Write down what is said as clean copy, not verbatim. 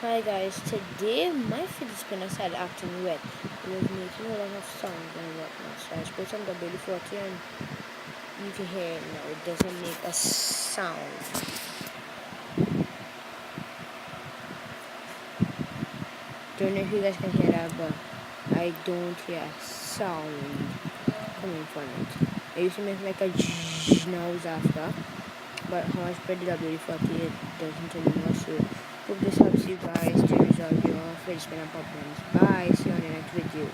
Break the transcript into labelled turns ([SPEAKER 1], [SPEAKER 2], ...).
[SPEAKER 1] Hi guys, today my fidget spinner started acting weird. It was making a lot of sound and whatnot. So I put on the Belly 40 and you can hear it now. It doesn't make a sound. Don't know if you guys can hear that, but I don't hear a sound coming from it. It used to make like a zzz noise after, but how I spread the Belly 40 it doesn't anymore. So hope this helps you guys to resolve your fidget spinner problems. Bye, see you on the next video.